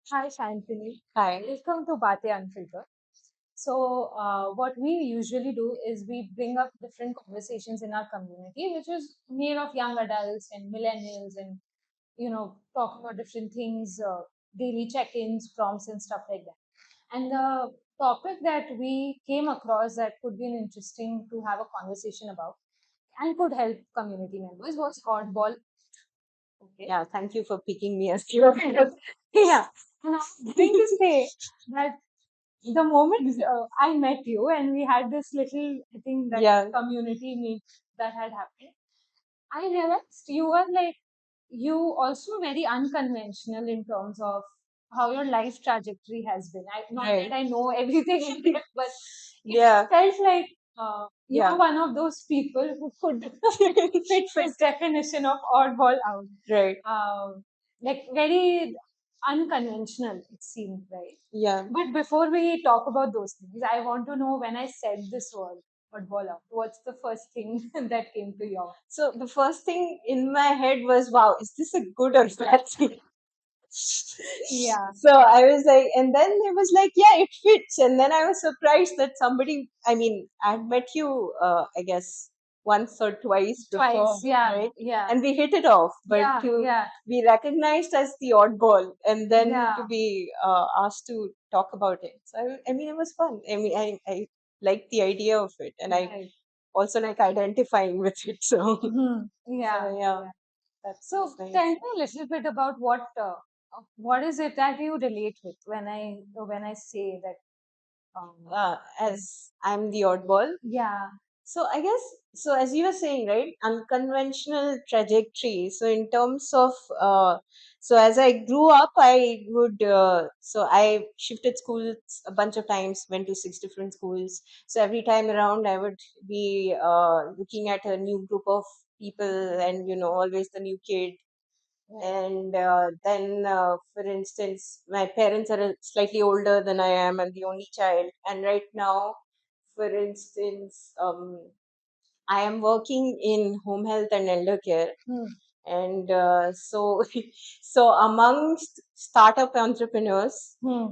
Hi, Sayantani. Hi. Welcome to Baatein Unfiltered. What we usually do is we bring up different conversations in our community, which is made of young adults and millennials, and talk about different things, daily check-ins, prompts, and stuff like that. And the topic that we came across that could be an interesting to have a conversation about and could help community members was oddball. Okay. Yeah, thank you for picking me as your Yeah. And I was going to say that the moment I met you and we had this little, I think that Yeah, community meet that had happened, I realized you were like, you also very unconventional in terms of how your life trajectory has been. Not right. that I know everything in it, but it Yeah, felt like you are yeah, one of those people who could fit this definition of oddball out. right. Like very unconventional, it seemed, right? Yeah. But before we talk about those things, I want to know when I said this word, oddball out, what's the first thing that came to your mind? So the first thing in my head was, wow, is this a good or bad thing? Yeah. So I was like, and then it was like, yeah, it fits. And then I was surprised that somebody, I mean, I'd met you, I guess, once or twice before, Twice, yeah, right? yeah, And we hit it off, but yeah, to yeah, be recognized as the oddball and then yeah. to be asked to talk about it. So, I mean, it was fun. I mean, I like the idea of it, and I Right. also like identifying with it. So, Yeah, yeah, yeah. that's So nice. tell me a little bit about what is it that you relate with when I say that As I'm the oddball. yeah. So I guess, so as you were saying, right, unconventional trajectory. So in terms of, so as I grew up, so I shifted schools a bunch of times, went to six different schools. So every time around, I would be looking at a new group of people and, always the new kid. And then, for instance, my parents are slightly older than I am. I'm the only child. And right now, for instance, I am working in home health and elder care, Hmm. and so amongst startup entrepreneurs Hmm.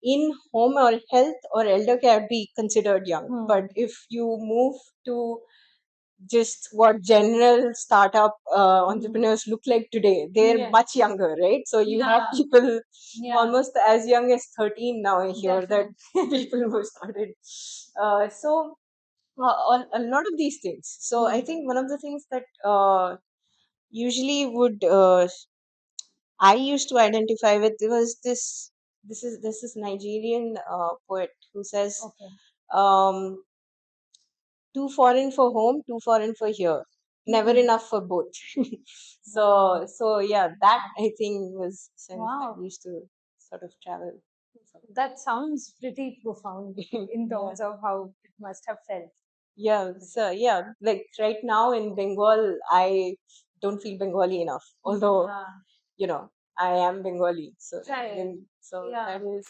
in home or health or elder care, be considered young. But Hmm. if you move to just what general startup entrepreneurs look like today, they're Yes. much younger, right? So you have Yeah. people Yeah. almost as young as 13 now. I hear that Definitely. people who started. So a lot of these things. So I Hmm. think one of the things that usually would I used to identify with was this. This is Nigerian poet who says, Okay. um, "Too foreign for home, too foreign for here. Never Hmm. enough for both." Wow. So yeah, that I think was since I Wow. used to sort of travel. So, That sounds pretty profound in yeah. terms of how it must have felt. Yeah, so yeah, like right now in Bengal, I don't feel Bengali enough. Although, Yeah. I am Bengali. So Right. so Yeah. that is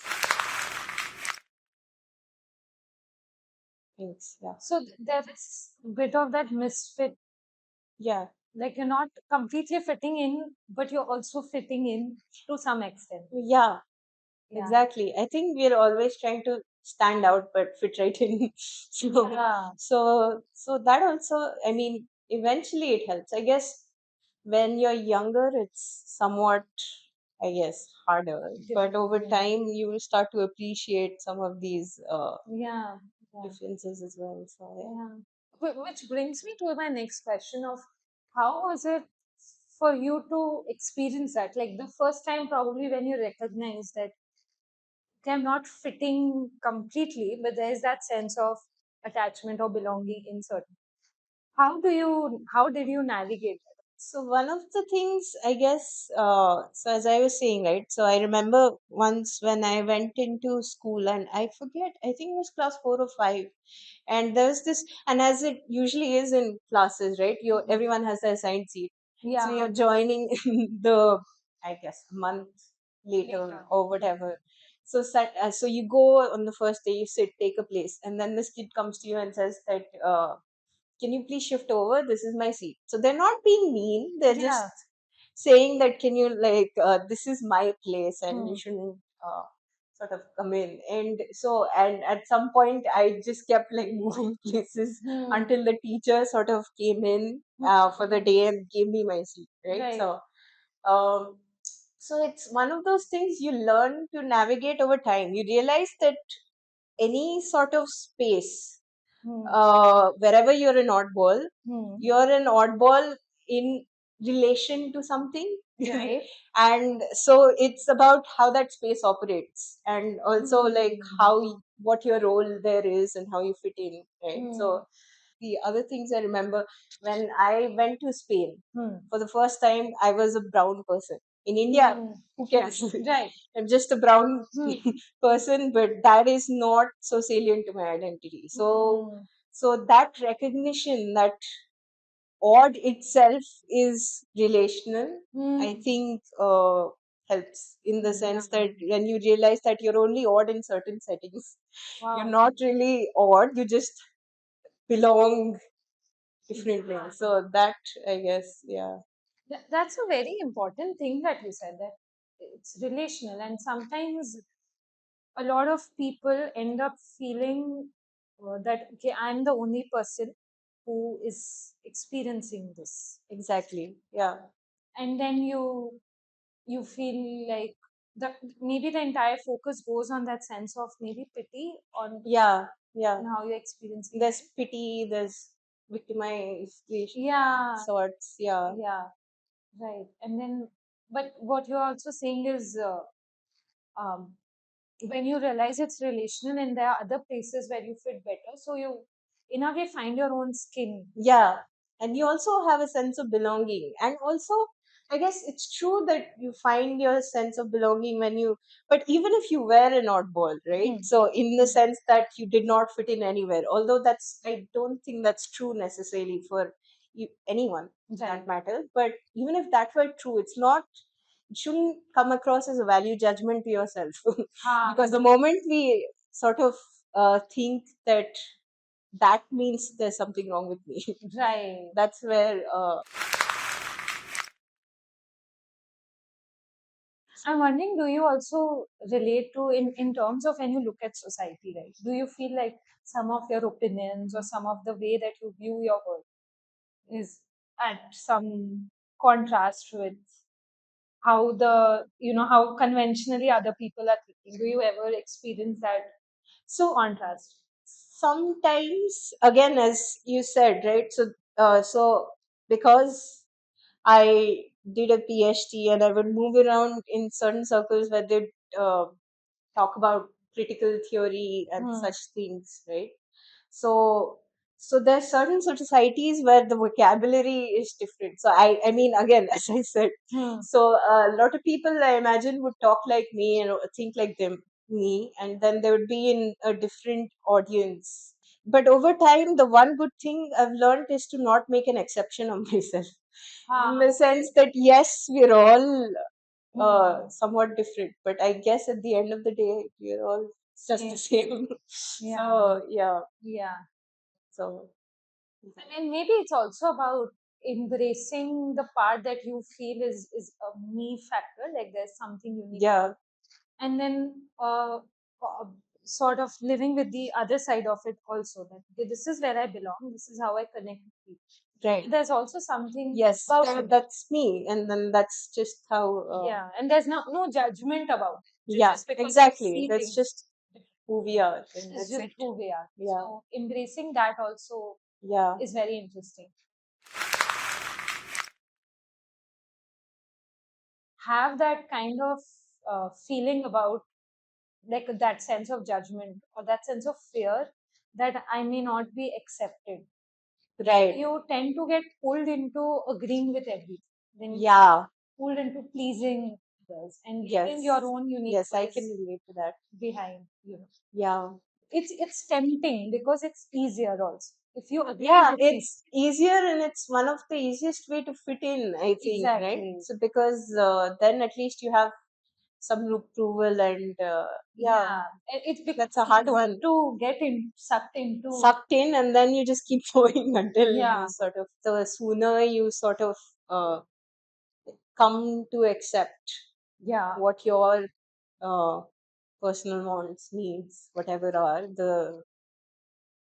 things. Yeah. So there is a bit of that misfit, Yeah. like you're not completely fitting in, but you're also fitting in to some extent. Yeah, Yeah. exactly. I think we're always trying to stand out but fit right in. So Yeah. so that also, I mean, eventually it helps. I guess when you're younger, it's somewhat, I guess, harder. But Difficult. over Yeah. time, you will start to appreciate some of these Yeah. Yeah. differences as well. So yeah. Yeah. Which brings me to my next question of how was it for you to experience that? Like the first time, probably when you recognize that okay, I'm not fitting completely, but there is that sense of attachment or belonging in certain. How did you navigate that? So one of the things, I guess, so as I was saying, right? So I remember once when I went into school, and I forget, I think it was class 4 or 5, and there's this, and as it usually is in classes, right? Everyone has their assigned seat, so Yeah, you're joining in the, I guess, a month later later. or whatever. So you go on the first day, you sit, take a place, and then this kid comes to you and says that. Can you please shift over? This is my seat. So they're not being mean. They're just Yeah, saying that, can you like, this is my place and you Hmm. shouldn't sort of come in. And so, and at some point I just kept like moving places Hmm. until the teacher sort of came in for the Hmm. day and gave me my seat, right? Right. So um, so it's one of those things you learn to navigate over time. You realize that any sort of space, Hmm. wherever you're an oddball, Hmm. you're an oddball in relation to something. Right. And so it's about how that space operates, and also like Hmm. how what your role there is and how you fit in, right? Hmm. So the other things I remember, when I went to Spain Hmm. for the first time, I was a brown person. In India, Hmm. who cares? Right. I'm just a brown Hmm. person, but that is not so salient to my identity. So, Hmm. so that recognition that odd itself is relational, I Hmm. think helps in the Yeah. sense that when you realize that you're only odd in certain settings, you're Wow. not really odd, you just belong differently. So that, I guess, yeah. That's a very important thing that you said, that it's relational, and sometimes a lot of people end up feeling that okay, I'm the only person who is experiencing this, Exactly. Yeah. and then you feel like the maybe the entire focus goes on that sense of maybe pity on Yeah. Yeah. how you're experiencing There's life. pity, there's victimization Yeah, sorts. Yeah. yeah, right. And then, but what you're also saying is um, when you realize it's relational and there are other places where you fit better, so you in a way find your own skin. Yeah. And you also have a sense of belonging. And also, I guess it's true that you find your sense of belonging when you, but even if you were an oddball, right? Hmm. So, in the sense that you did not fit in anywhere, although that's, I don't think that's true necessarily for anyone Right. that matter. But even if that were true, it's not, it shouldn't come across as a value judgment to yourself. Ha. Because the moment we sort of think that that means there's something wrong with me, Right. that's where I'm wondering, do you also relate to in terms of when you look at society, right? Do you feel like some of your opinions or some of the way that you view your world is at some contrast with how the how conventionally other people are thinking? Do you ever experience that so contrast? sometimes, again, as you said, right? So so because I did a PhD and I would move around in certain circles where they uh, talk about critical theory and Hmm. such things, right? So, so there's certain societies where the vocabulary is different. So I mean, again, as I said, Hmm. so a lot of people I imagine would talk like me and think like me, and then they would be in a different audience. But over time, the one good thing I've learned is to not make an exception of myself, in Ha. the sense that yes, we're all Hmm. somewhat different, but I guess at the end of the day, we're all just the Same. same. Yeah. So yeah, Yeah. so I mean, maybe it's also about embracing the part that you feel is a me factor, like there's something unique yeah, about, and then sort of living with the other side of it also. That okay, this is where I belong. This is how I connect with people. right. There's also something Yes, about it. that's me, and then that's just how. Yeah, and there's no judgment about it. Yeah, Just because we exactly. see That's things, just who we are, and it's that's just it. who we are. Yeah, So embracing that also yeah, is very interesting. Have that kind of feeling about like that sense of judgment or that sense of fear that I may not be accepted. right. You tend to get pulled into agreeing with everything, then Yeah, pulled into pleasing others and leaving your yes, own unique yes, I can voice relate to that. behind. Yeah, It's tempting because it's easier also. If you agree with yeah, the people, it's easier and it's one of the easiest way to fit in, I think, right? exactly. So because then at least you have some approval, and yeah, Yeah, it that's becomes a hard easy one. to get in sucked into. Sucked in, and then you just keep going until you Yeah, sort of, the sooner you sort of uh, come to accept Yeah. what your personal wants, needs, whatever are the,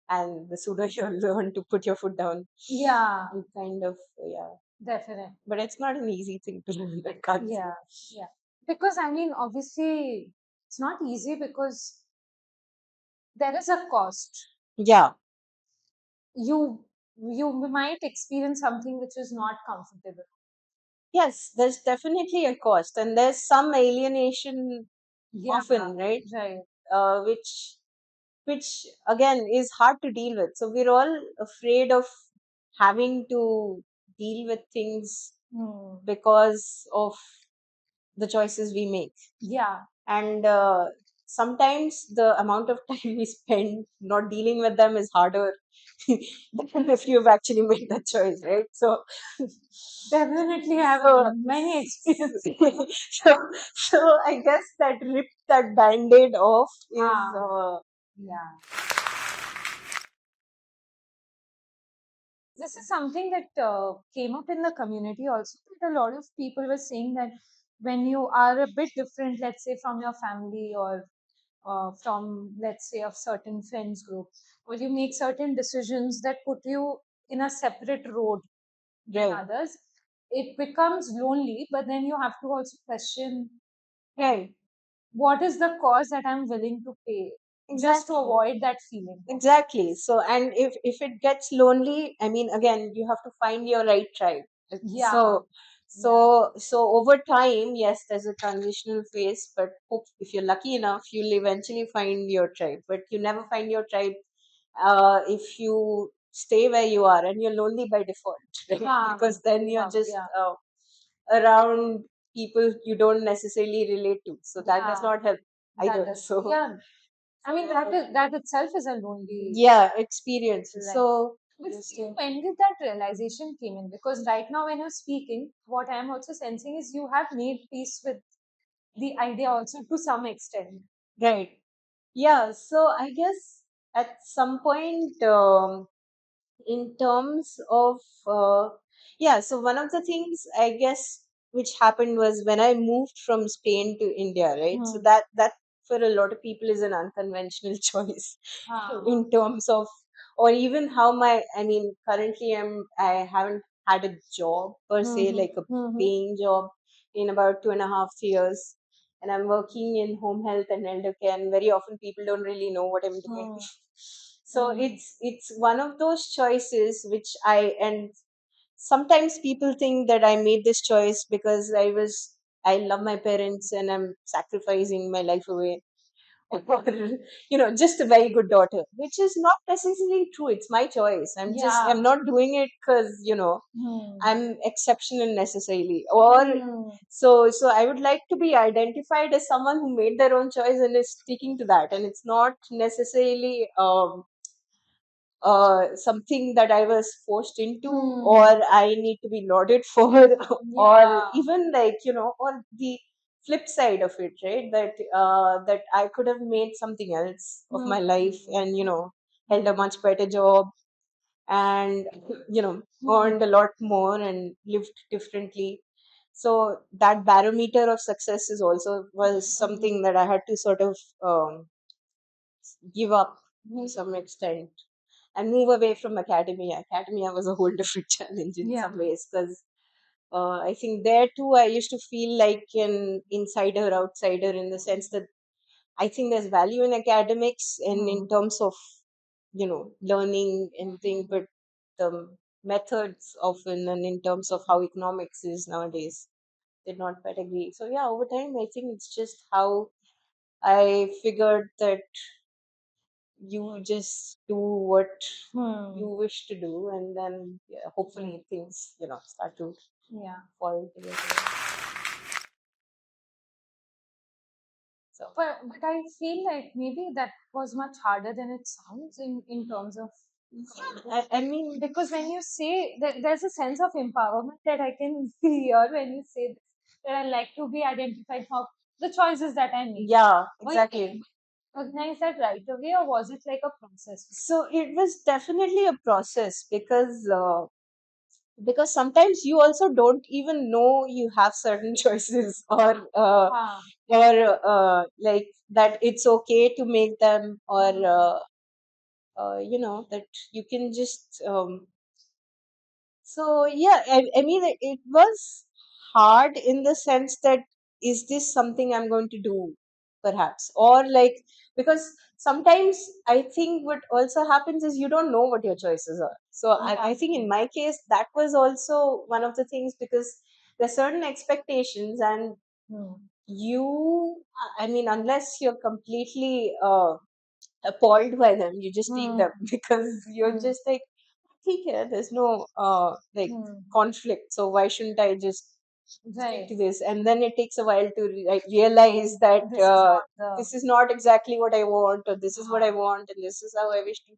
and the sooner you learn to put your foot down, Yeah. you kind of, yeah. Definitely. But it's not an easy thing to learn, I can't say. Yeah. Yeah. Because I mean, obviously, it's not easy because there is a cost. Yeah. You might experience something which is not comfortable. Yes, there's definitely a cost, and there's some alienation Yeah. often, right? Right. Which again is hard to deal with. So we're all afraid of having to deal with things Hmm. because of the choices we make. Yeah. And sometimes the amount of time we spend not dealing with them is harder than if you've actually made that choice, right? So, Definitely have so, many experiences. so I guess that rip that band-aid off is Yeah. This is something that came up in the community also. That a lot of people were saying that when you are a bit different, let's say from your family or from, let's say, a certain friends group, or you make certain decisions that put you in a separate road than right, others, it becomes lonely. But then you have to also question right, what is the cost that I'm willing to pay just to exactly. avoid that feeling. Exactly. So, and if it gets lonely, I mean, again, you have to find your right tribe. Yeah, So, yeah, so over time, yes, there's a transitional phase, but hope if you're lucky enough, you'll eventually find your tribe. But you never find your tribe if you stay where you are and you're lonely by default, right? Because then you're just yeah, around people you don't necessarily relate to. So that does yeah. not help That either. does, So, yeah. I mean, that itself is a lonely yeah, experience. life. So, But you for you, see, when did that realization came in? Because right now, when you're speaking, what I'm also sensing is you have made peace with the idea also to some extent. right. Yeah, so I guess at some point, in terms of yeah, so one of the things I guess which happened was when I moved from Spain to India, right? So Hmm. that for a lot of people is an unconventional choice Ah. in terms of, or even how my, I mean, currently I haven't had a job per se, Mm-hmm. like a Mm-hmm. paying job in about 2.5 years. And I'm working in home health and elder care, and very often people don't really know what I'm doing. Hmm. So it's one of those choices which I, and sometimes people think that I made this choice because I love my parents and I'm sacrificing my life away, or just a very good daughter, which is not necessarily true. It's my choice. Yeah. I'm not doing it because Hmm. I'm exceptional necessarily, or Hmm. so I would like to be identified as someone who made their own choice and is sticking to that, and it's not necessarily something that I was forced into, or Hmm. I need to be lauded for, or Yeah. even like or the flip side of it, right? That I could have made something else of Hmm. my life, and held a Hmm. much better job, and Hmm. earned a lot more and lived differently. So that barometer of success is also was something that I had to sort of give up to some extent and move away from academia. Academia was a whole different challenge in Yeah. some ways, because I think there too I used to feel like an insider outsider, in the sense that I think there's value in academics and in Hmm. terms of learning and thing, but the methods often, and in terms of how economics is nowadays, did not quite agree. So yeah, over time I think it's just how I figured that you just do what Hmm. you wish to do, and then yeah, hopefully things start to Yeah. fall together. So But I feel like maybe that was much harder than it sounds in terms of, I mean, because when you say that, there's a sense of empowerment that I can hear when you say this, that I like to be identified for the choices that I make. yeah, Were you exactly. recognize that right away, or was it like a process? So it was definitely a process, because because sometimes you also don't even know you have certain choices, Ah, like that it's okay to make them, or that you can just so yeah, I mean it was hard in the sense that, is this something I'm going to do, perhaps, or like, because sometimes I think what also happens is you don't know what your choices are. So yeah. I think in my case that was also one of the things, because there's certain expectations, and Hmm. you, I mean, unless you're completely appalled by them, you just take Hmm. them because you're Hmm. just like, okay, there's no like Hmm. conflict, so why shouldn't I just stick Right. to this? And then it takes a while to like realize that This is not the. this is not exactly what I want, or this is what I Ah, want, and this is how I wish to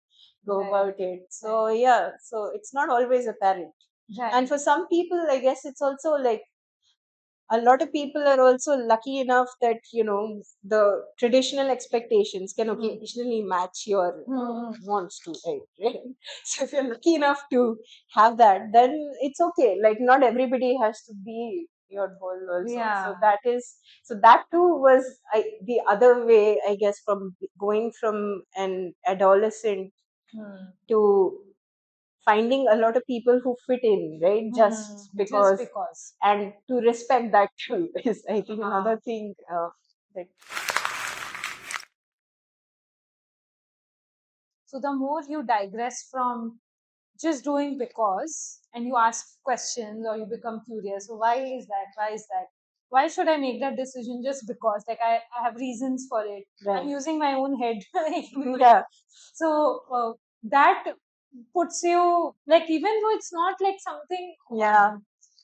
go right. about it. Right. So yeah, so it's not always apparent. Right. And for some people, I guess it's also like, a lot of people are also lucky enough that the traditional expectations can Hmm. occasionally match your Hmm. wants to, right? So if you're lucky enough to have that, then it's okay. Like, not everybody has to be your goal also. So Yeah. that too was, the other way, I guess, from going from an adolescent Hmm. to finding a lot of people who fit in, right? Hmm. Just Just because, because. and to respect that too is, I think, Ah. another thing that. So the more you digress from just doing because, and you ask questions or you become curious, so why is that, why is that, why should I make that decision just because, like I have reasons for it, I'm Right. using my own head. Yeah. So that puts you, like, even though it's not like something Yeah.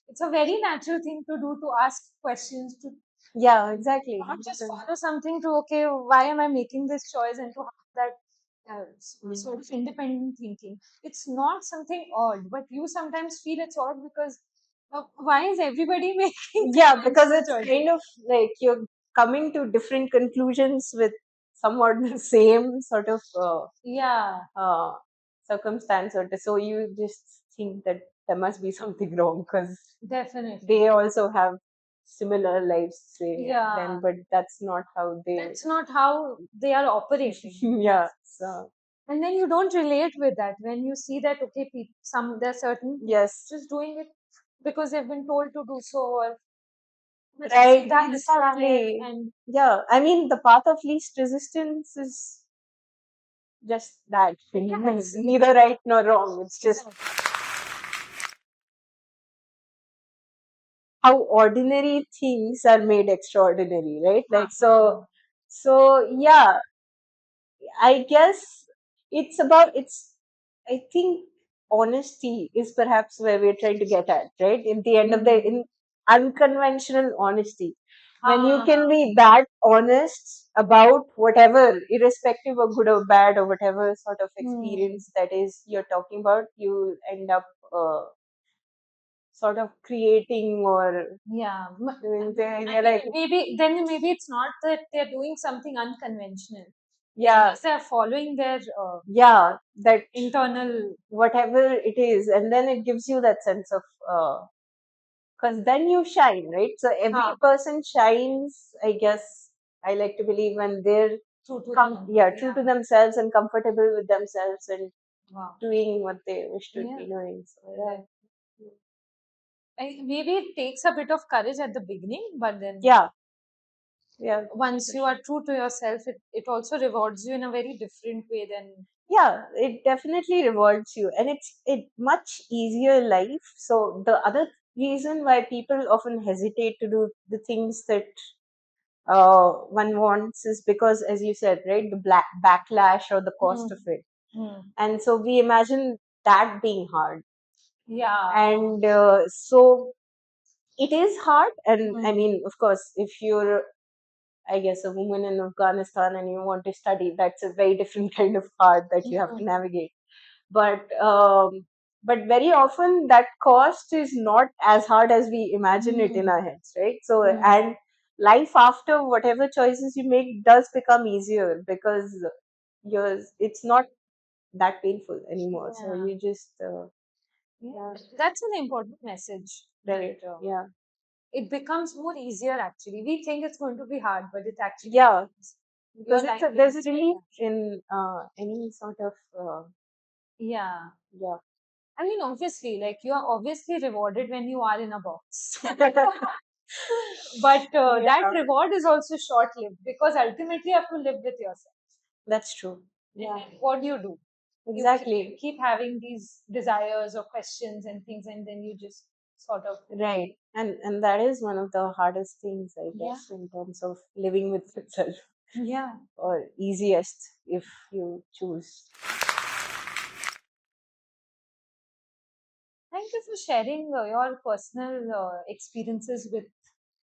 it's a very natural thing to do, to ask questions, to Yeah, exactly. not just Because, follow something, to okay, why am I making this choice, and to have that sort of independent thinking. It's not something odd, but you sometimes feel it's odd because why is everybody making yeah, because similar it's choice? kind of like you're coming to different conclusions with somewhat the same sort of Yeah, uh, circumstance, or so you just think that there must be something wrong, because definitely. they also have similar lives, say, Yeah, then, but that's not how they. that's not how they are operating. Yeah. So And then you don't relate with that when you see that okay, some there are certain people yes, just doing it because they've been told to do so, or right, सीधा रास्ता है, exactly. and Yeah, I mean, the path of least resistance is just that. yes, Neither right nor wrong. It's just how ordinary things are made extraordinary, right? Like, so yeah, I guess I think honesty is perhaps where we're trying to get at, right? In the end of the, hmm. in unconventional honesty. When you Ah, can be that honest about whatever, irrespective of good or bad, or whatever sort of hmm. experience that is you're talking about, you end up sort of creating or Yeah, doing things. I You're mean, like, maybe it's not that they're doing something unconventional. yeah, Just they're following their yeah, that internal. whatever it is, and then it gives you that sense of because then you shine, right? So every Huh, person shines, I guess. I like to believe when they're true to them. yeah, true Yeah. to themselves and comfortable with themselves and Wow. doing what they wish to Yeah. be doing. So yeah, Right. Maybe it takes a bit of courage at the beginning, but then yeah, yeah, once for you are sure. true to yourself, it also rewards you in a very different way than. Yeah, it definitely rewards you, and it's it much easier life. So the other reason why people often hesitate to do the things that one wants is because, as you said, right, the black backlash or the Hmm. cost of it, Hmm. and so we imagine that being hard, Yeah. and so it is hard. And I Hmm. mean, of course, if you're, I guess, a woman in Afghanistan and you want to study, that's a very different kind of hard that you have to Hmm. navigate. But very often that cost is not as hard as we imagine it in Hmm. our heads, right? So, Hmm. and life after whatever choices you make does become easier because yours it's not that painful anymore. So Yeah. you just Yeah. That's an important message. Right. That, Yeah. it becomes more easier actually. We think it's going to be hard, but it actually Yeah. is. Because Your life there's is relief in any sort of yeah. yeah. I mean, obviously, like you are obviously rewarded when you are in a box. But that Yeah, reward is also short lived because ultimately you have to live with yourself. that's true. And Yeah, then what do? You exactly. keep having these desires or questions and things, and then you just sort of, Right. And that is one of the hardest things, I yeah, guess, in terms of living with itself, yeah. or easiest if you choose. Thank you for sharing your personal experiences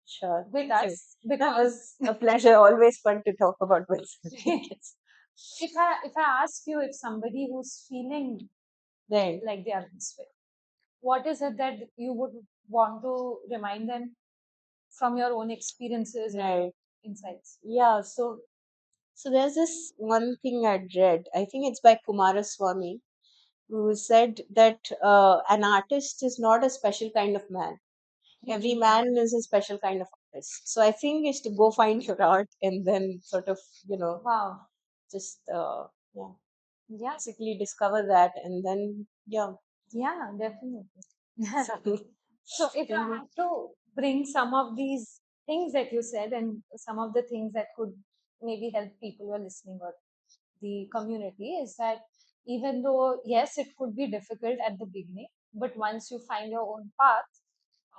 Sure. with Thank you. us. That Because was a pleasure. Always fun to talk about myself. Yes. if I ask you, if somebody who's feeling Right. like they are misfit, what is it that you would want to remind them from your own experiences and Right. insights? Yeah. So there's this one thing I'd read. I think it's by Kumaraswamy, who said that an artist is not a special kind of man. Every man is a special kind of artist. So I think is to go find your art and then sort of, Wow. just yeah, Yeah. basically discover that and then yeah. Yeah, definitely. So, So if I mhm. have to bring some of these things that you said and some of the things that could maybe help people who are listening or the community is that even though yes, it could be difficult at the beginning, but once you find your own path,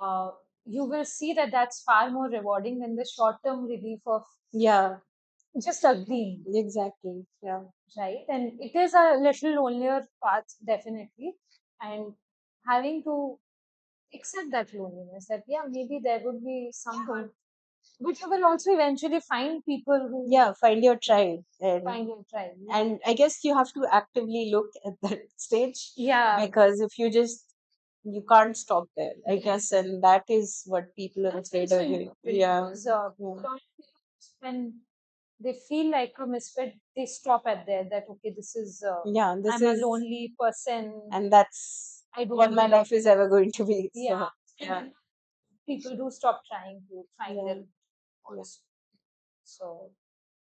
uh, you will see that that's far more rewarding than the short-term relief of Yeah, just agreeing, exactly. Yeah. right? And it is a little lonelier path, definitely, and having to accept that loneliness. That yeah, maybe there would be some good, but you will also eventually find people who Yeah, find your tribe find your tribe. Yeah. and I guess you have to actively look at that stage, Yeah, because if you can't stop there, I guess, and that is what people are that's afraid also of doing. important Yeah. because Yeah. when they feel like a misfit, they stop at there. That okay, this is Yeah, this I'm a is, lonely person. and that's I what don't my belong. life is ever going to be. Yeah, So, yeah, people do stop trying to find yeah, their yeah, also. So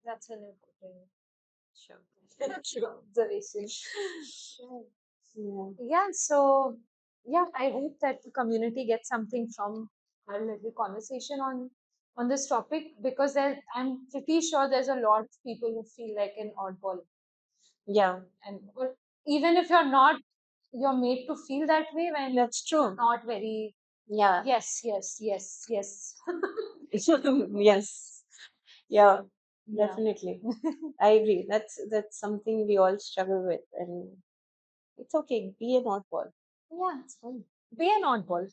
that's an important sure. true observation. Right. Yeah, Yeah, so yeah, I hope that the community gets something from our little conversation on this topic because I'm pretty sure there's a lot of people who feel like an oddball, yeah, and or even if you're not, you're made to feel that way when that's you're true. not very Yeah, yes, yes, yes, yes. yes, yeah, Yeah. definitely. I agree. That's something we all struggle with, and it's okay. Be an oddball. Yeah, it's fun. Be an oddball.